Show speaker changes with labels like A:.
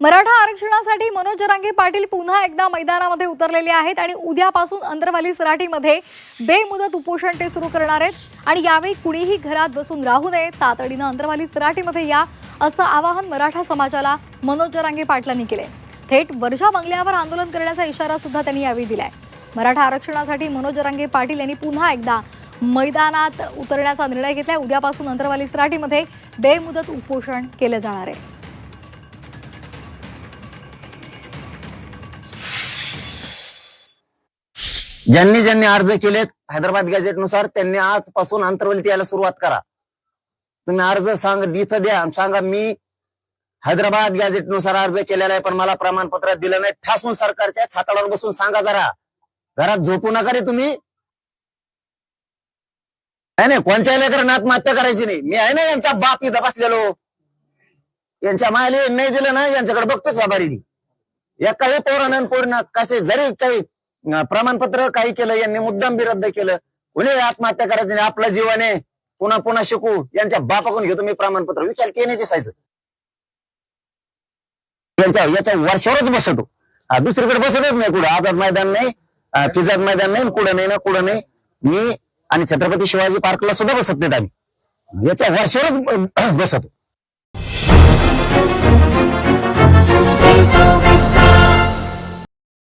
A: मराठा आरक्षणासाठी मनोज जरांगे पाटील पुन्हा एकदा मैदानामध्ये उतरलेले आहेत आणि उद्यापासून अंतरवाली सराटीमध्ये बेमुदत उपोषण ते सुरू करणार आहेत आणि यावेळी कुणीही घरात बसून राहू नये, तातडीनं अंतरवाली सराटीमध्ये या असं आवाहन मराठा समाजाला मनोज जरांगे पाटलांनी केले। थेट वर्षा बंगल्यावर आंदोलन करण्याचा इशारा सुद्धा त्यांनी यावेळी दिलाय। मराठा आरक्षणासाठी मनोज जरांगे पाटील यांनी पुन्हा एकदा मैदानात उतरण्याचा निर्णय घेतलाय। उद्यापासून अंतरवाली सराटीमध्ये बेमुदत उपोषण केले जाणार आहे।
B: ज्यांनी ज्यांनी अर्ज केलेत हैदराबाद गॅझेटनुसार त्यांनी आजपासून अंतरवलीत यायला सुरुवात करा। तुम्ही अर्ज इथं द्या, सांगा मी हैदराबाद गॅझेटनुसार अर्ज केलेला आहे पण मला प्रमाणपत्र दिलं नाही। ठासून सरकारच्या छाताडावर बसून सांगा जरा, घरात झोपू नका रे तुम्ही। नाही कोणत्याही लेकरांना आत्महत्या करायची नाही। मी आहे ना यांचा बाप इथं बसलेलो, यांच्या मायले नाही दिलं ना यांच्याकडे बघतोच आभारी। एकाही पोरानं पोरीनं कसे जरी काही प्रमाणपत्र काही केलं यांनी मुद्दाम बी रद्द केलं। कुणी आत्महत्या करायची नाही, आपलं जीवन आहे, पुन्हा पुन्हा शिकू। यांच्या बापाकडून घेतो मी प्रमाणपत्र, विकायला ते नाही दिसायचं। याच्या वर्षावरच बसतो, दुसरीकडे बसतच नाही कुठं। आझाद मैदान नाही, फिजाद मैदान नाही, कुठं नाही ना कुठं नाही। मी आणि छत्रपती शिवाजी पार्कला सुद्धा बसत नाहीत आम्ही, याच्या वर्षावरच बसतो।